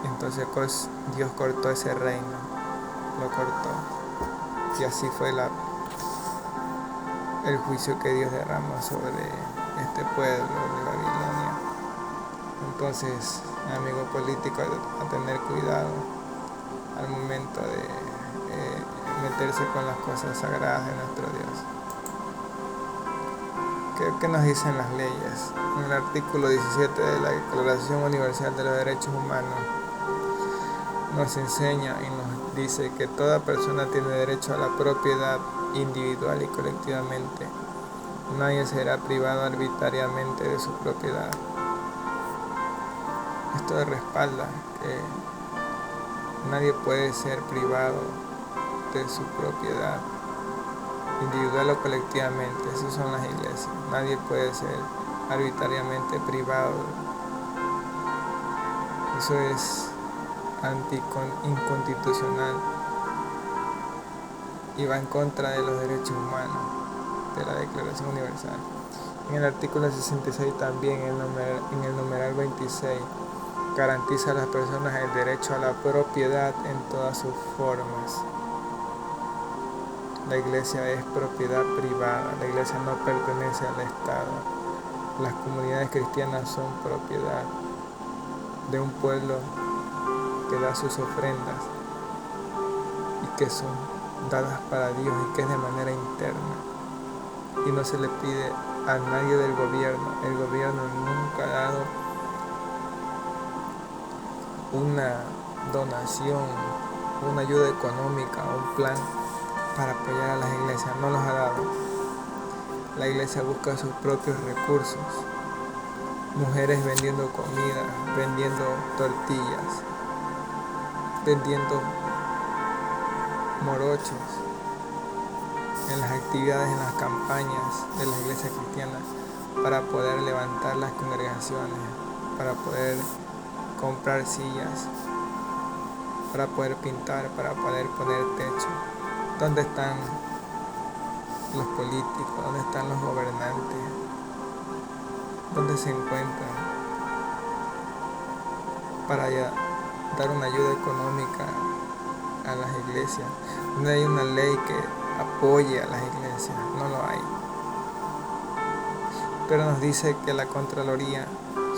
Entonces Dios cortó ese reino, lo cortó, y así fue el juicio que Dios derramó sobre este pueblo de Babilonia. Entonces, amigo político, a tener cuidado al momento de meterse con las cosas sagradas de nuestro Dios. ¿Qué nos dicen las leyes? En el artículo 17 de la Declaración Universal de los Derechos Humanos nos enseña y nos dice que toda persona tiene derecho a la propiedad individual y colectivamente. Nadie será privado arbitrariamente de su propiedad. Esto respalda que nadie puede ser privado de su propiedad, individual o colectivamente. Esas son las iglesias. Nadie puede ser arbitrariamente privado. Eso es inconstitucional y va en contra de los derechos humanos de la Declaración Universal. En el artículo 66 también, en el numeral 26, garantiza a las personas el derecho a la propiedad en todas sus formas. La iglesia es propiedad privada, la iglesia no pertenece al Estado. Las comunidades cristianas son propiedad de un pueblo que da sus ofrendas y que son dadas para Dios y que es de manera interna. Y no se le pide a nadie del gobierno. El gobierno nunca ha dado una donación, una ayuda económica, un plan para apoyar a las iglesias. No los ha dado. La iglesia busca sus propios recursos. Mujeres vendiendo comida, vendiendo tortillas, vendiendo morochos en las actividades, en las campañas de las iglesias cristianas, para poder levantar las congregaciones, para poder comprar sillas, para poder pintar, para poder poner techo. ¿Dónde están los políticos? ¿Dónde están los gobernantes? ¿Dónde se encuentran para dar una ayuda económica a las iglesias? No hay una ley que apoye a las iglesias, no lo hay. Pero nos dice que la Contraloría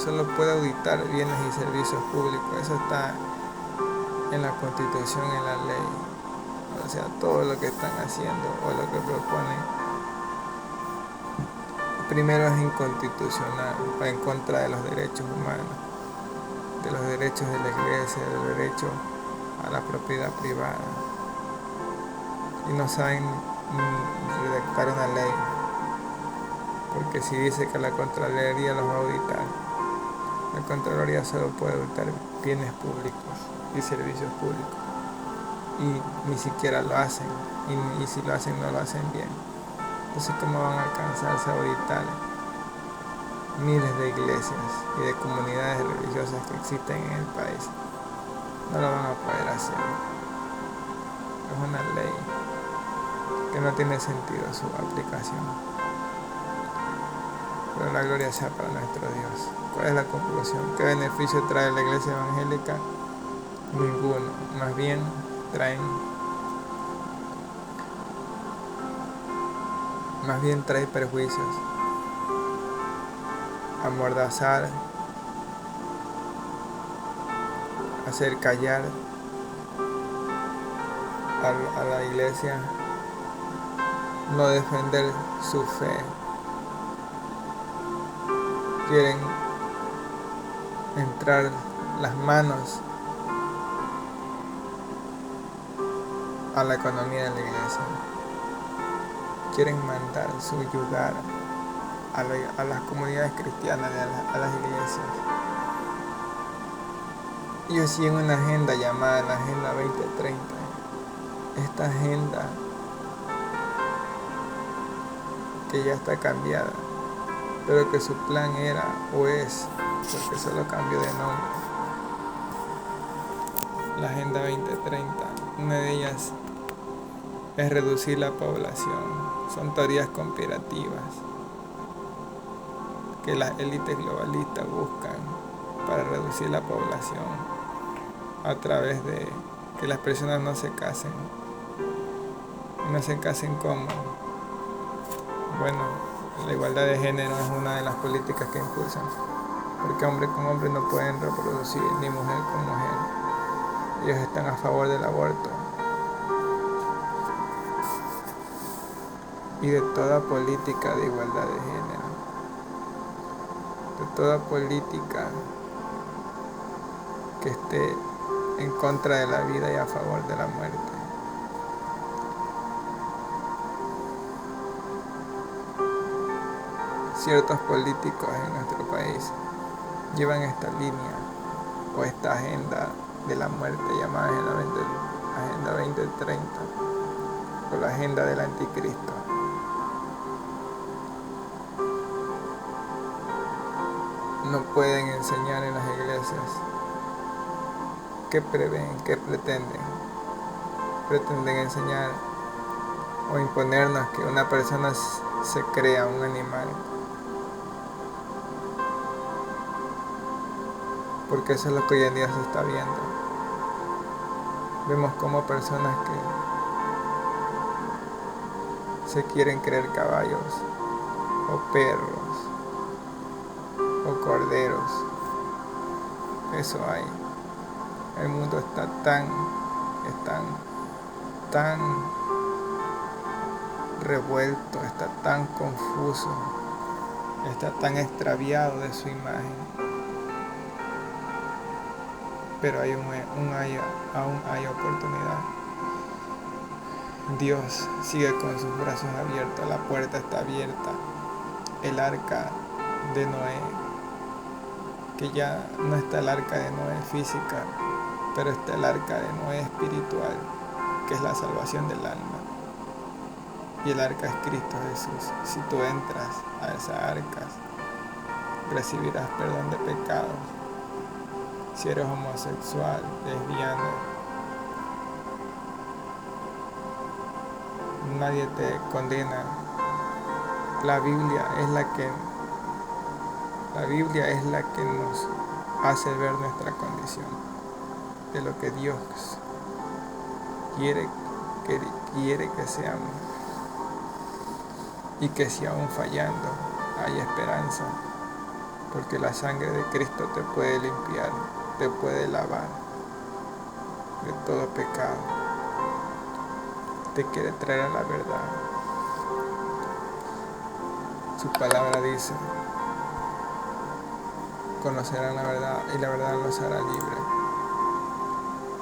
solo puede auditar bienes y servicios públicos. Eso está en la Constitución, en la ley. O sea, todo lo que están haciendo o lo que proponen, primero es inconstitucional, va en contra de los derechos humanos, de los derechos de la iglesia, del derecho a la propiedad privada. Y no saben redactar una ley, porque si dice que la Contraloría los va a auditar, la Contraloría solo puede auditar bienes públicos y servicios públicos, y ni siquiera lo hacen, y si lo hacen no lo hacen bien. Entonces, ¿cómo van a alcanzarse a auditar miles de iglesias y de comunidades religiosas que existen en el país? No lo van a poder hacer. Es una ley que no tiene sentido su aplicación. Pero la gloria sea para nuestro Dios. ¿Cuál es la conclusión? ¿Qué beneficio trae la iglesia evangélica? Ninguno. Más bien trae perjuicios. Amordazar, hacer callar a la iglesia, no defender su fe. Quieren entrar las manos a la economía de la iglesia. Quieren mandar, subyugar a las comunidades cristianas, a las iglesias. Ellos siguen una agenda llamada la Agenda 2030. Esta agenda que ya está cambiada, pero que su plan era o es, porque solo cambió de nombre, la Agenda 2030. Una de ellas es reducir la población. Son teorías conspirativas que las élites globalistas buscan para reducir la población a través de que las personas no se casen. ¿Y no se casen cómo? Bueno, la igualdad de género es una de las políticas que impulsan, porque hombre con hombre no pueden reproducir, ni mujer con mujer. Ellos están a favor del aborto y de toda política de igualdad de género, de toda política que esté en contra de la vida y a favor de la muerte. Ciertos políticos en nuestro país llevan esta línea o esta agenda de la muerte llamada Agenda 2030 o la agenda del anticristo. No pueden enseñar en las iglesias. ¿Qué prevén? ¿Qué pretenden? Pretenden enseñar o imponernos que una persona se crea un animal. Porque eso es lo que hoy en día se está viendo. Vemos como personas que se quieren creer caballos o perros o corderos. Eso hay. El mundo está tan revuelto, está tan confuso, está tan extraviado de su imagen. Pero aún hay oportunidad. Dios sigue con sus brazos abiertos, la puerta está abierta. El arca de Noé, que ya no está el arca de Noé física, pero está el arca de Noé espiritual, que es la salvación del alma. Y el arca es Cristo Jesús. Si tú entras a esas arcas, recibirás perdón de pecados. Si eres homosexual, lesbiano, nadie te condena. La Biblia es la que nos hace ver nuestra condición, de lo que Dios quiere que seamos, y que si aún fallando hay esperanza, porque la sangre de Cristo te puede limpiar, te puede lavar de todo pecado. Te quiere traer a la verdad. Su palabra dice: conocerán la verdad y la verdad los hará libre.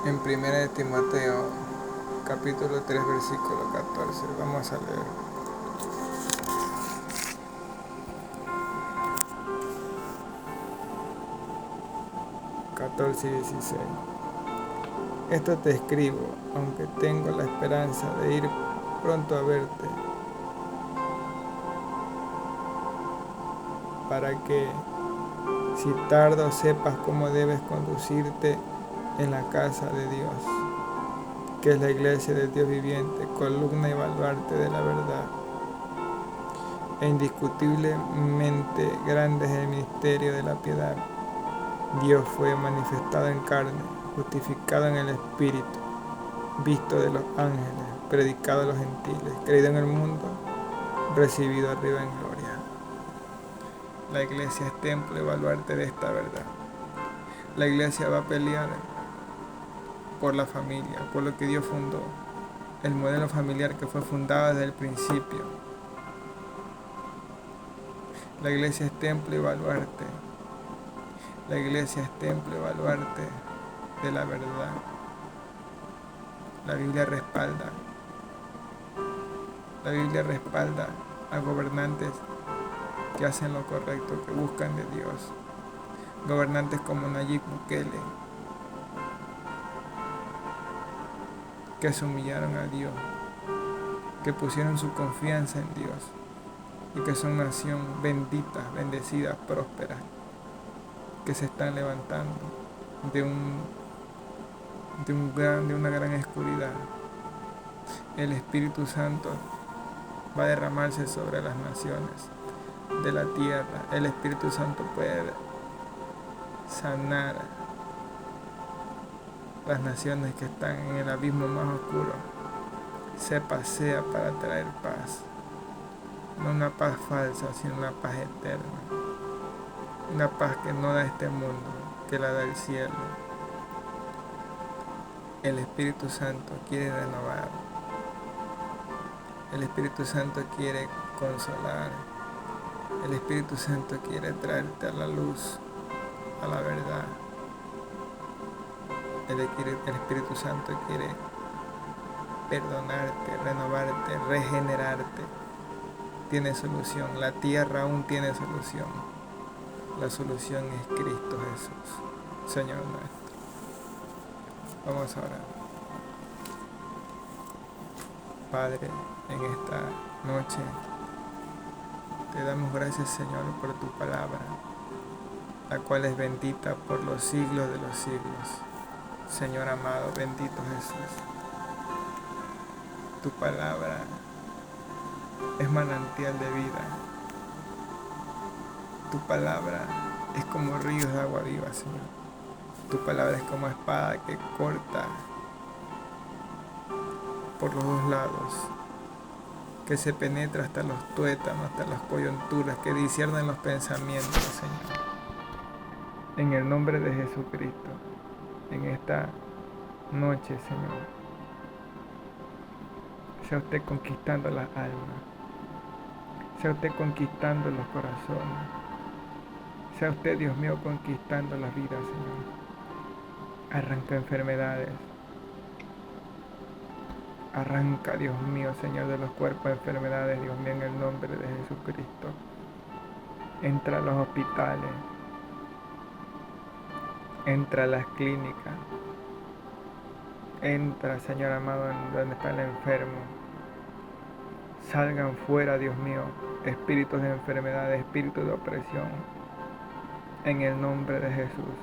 En 1 de Timoteo, capítulo 3, versículo 14, vamos a leer. Y 16. Esto te escribo, aunque tengo la esperanza de ir pronto a verte, para que, si tardo, sepas cómo debes conducirte en la casa de Dios, que es la iglesia del Dios viviente, columna y baluarte de la verdad. E indiscutiblemente grande es el misterio de la piedad. Dios fue manifestado en carne, justificado en el Espíritu, visto de los ángeles, predicado a los gentiles, creído en el mundo, recibido arriba en gloria. La iglesia es templo y baluarte de esta verdad. La iglesia va a pelear por la familia, por lo que Dios fundó, el modelo familiar que fue fundado desde el principio. La iglesia es templo y baluarte La iglesia es templo y baluarte de la verdad. La Biblia respalda a gobernantes que hacen lo correcto, que buscan de Dios. Gobernantes como Nayib Bukele, que se humillaron a Dios, que pusieron su confianza en Dios y que son nación bendita, bendecida, próspera, que se están levantando de una gran oscuridad. El Espíritu Santo va a derramarse sobre las naciones de la tierra. El Espíritu Santo puede sanar las naciones que están en el abismo más oscuro. Se pasea para traer paz. No una paz falsa, sino una paz eterna. Una paz que no da este mundo, que la da el cielo. El Espíritu Santo quiere renovar. El Espíritu Santo quiere consolar. El Espíritu Santo quiere traerte a la luz, a la verdad. El Espíritu Santo quiere perdonarte, renovarte, regenerarte. Tiene solución. La tierra aún tiene solución. La solución es Cristo Jesús, Señor nuestro. Vamos a orar. Padre, en esta noche te damos gracias, Señor, por tu palabra, la cual es bendita por los siglos de los siglos. Señor amado, bendito Jesús. Tu palabra es manantial de vida. Tu palabra es como ríos de agua viva, Señor. Tu palabra es como espada que corta por los dos lados, que se penetra hasta los tuétanos, hasta las coyunturas, que disciernen los pensamientos, Señor. En el nombre de Jesucristo, en esta noche, Señor, sea usted conquistando las almas, sea usted conquistando los corazones, sea usted, Dios mío, conquistando las vidas, Señor. Arranca enfermedades, arranca, Dios mío, Señor, de los cuerpos enfermedades, Dios mío, en el nombre de Jesucristo. Entra a los hospitales, entra a las clínicas, entra, Señor amado, en donde está el enfermo. Salgan fuera, Dios mío, espíritus de enfermedad, espíritus de opresión, en el nombre de Jesús.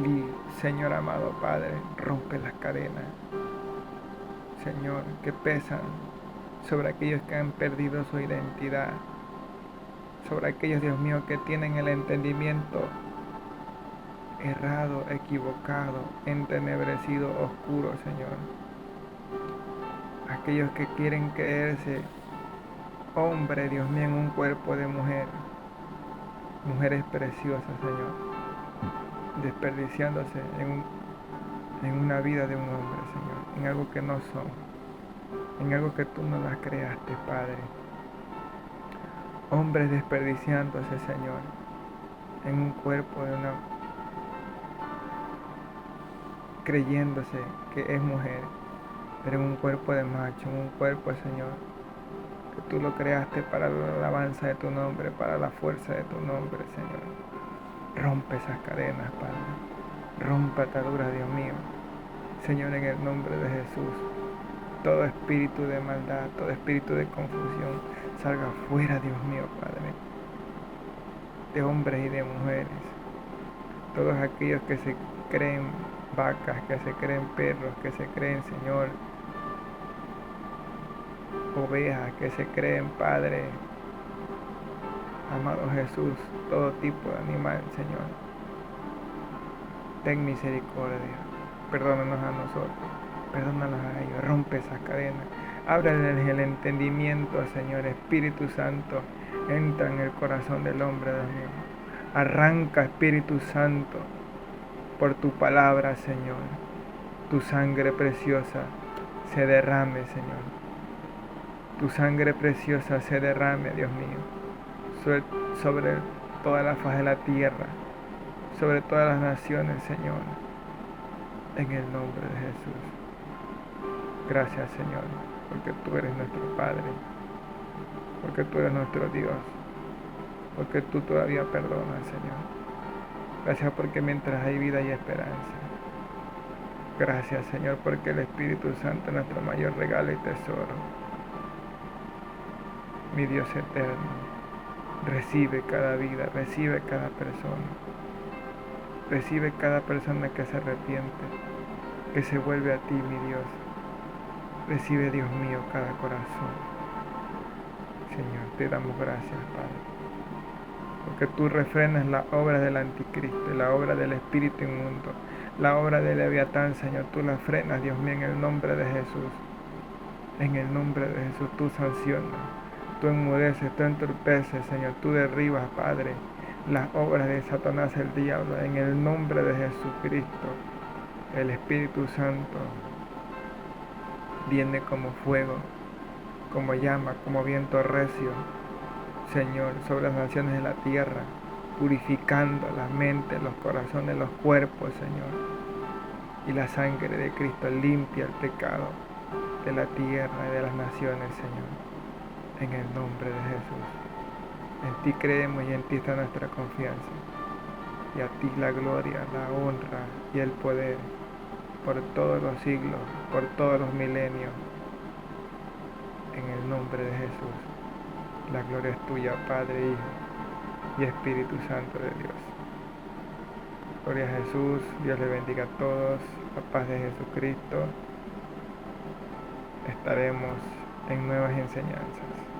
Y, Señor amado Padre, rompe las cadenas, Señor, que pesan sobre aquellos que han perdido su identidad, sobre aquellos, Dios mío, que tienen el entendimiento errado, equivocado, entenebrecido, oscuro, Señor. Aquellos que quieren creerse hombre, Dios mío, en un cuerpo de mujer. Mujeres preciosas, Señor, desperdiciándose en una vida de un hombre, Señor, en algo que no son, en algo que tú no las creaste, Padre. Hombres desperdiciándose, Señor, en un cuerpo de una, creyéndose que es mujer, pero en un cuerpo de macho, en un cuerpo, Señor, que tú lo creaste para la alabanza de tu nombre, para la fuerza de tu nombre, Señor. Rompe esas cadenas, Padre. Rompe ataduras, Dios mío. Señor, en el nombre de Jesús, todo espíritu de maldad, todo espíritu de confusión, salga fuera, Dios mío, Padre, de hombres y de mujeres. Todos aquellos que se creen vacas, que se creen perros, que se creen, Señor, ovejas, que se creen, Padre, amado Jesús, todo tipo de animal, Señor. Ten misericordia, perdónanos a nosotros, perdónanos a ellos, rompe esas cadenas, ábrales el entendimiento, Señor. Espíritu Santo, entra en el corazón del hombre, Dios mío. Arranca, Espíritu Santo, por tu palabra, Señor. Tu sangre preciosa se derrame, Señor. Tu sangre preciosa se derrame, Dios mío, sobre toda la faz de la tierra, sobre todas las naciones, Señor, en el nombre de Jesús. Gracias, Señor, porque tú eres nuestro Padre, porque tú eres nuestro Dios, porque tú todavía perdonas, Señor. Gracias porque mientras hay vida hay esperanza. Gracias, Señor, porque el Espíritu Santo es nuestro mayor regalo y tesoro. Mi Dios eterno, recibe cada vida, recibe cada persona. Recibe cada persona que se arrepiente, que se vuelve a ti, mi Dios. Recibe, Dios mío, cada corazón. Señor, te damos gracias, Padre, porque tú refrenas la obra del anticristo, la obra del espíritu inmundo, la obra del Leviatán, Señor. Tú la frenas, Dios mío, en el nombre de Jesús. En el nombre de Jesús tú sancionas, tú enmudeces, tú entorpeces, Señor. Tú derribas, Padre, las obras de Satanás, el diablo, en el nombre de Jesucristo. El Espíritu Santo viene como fuego, como llama, como viento recio, Señor, sobre las naciones de la tierra, purificando las mentes, los corazones, los cuerpos, Señor. Y la sangre de Cristo limpia el pecado de la tierra y de las naciones, Señor. En el nombre de Jesús. En ti creemos y en ti está nuestra confianza. Y a ti la gloria, la honra y el poder por todos los siglos, por todos los milenios. En el nombre de Jesús. La gloria es tuya, Padre, Hijo y Espíritu Santo de Dios. Gloria a Jesús. Dios le bendiga a todos. La paz de Jesucristo. Estaremos en nuevas enseñanzas.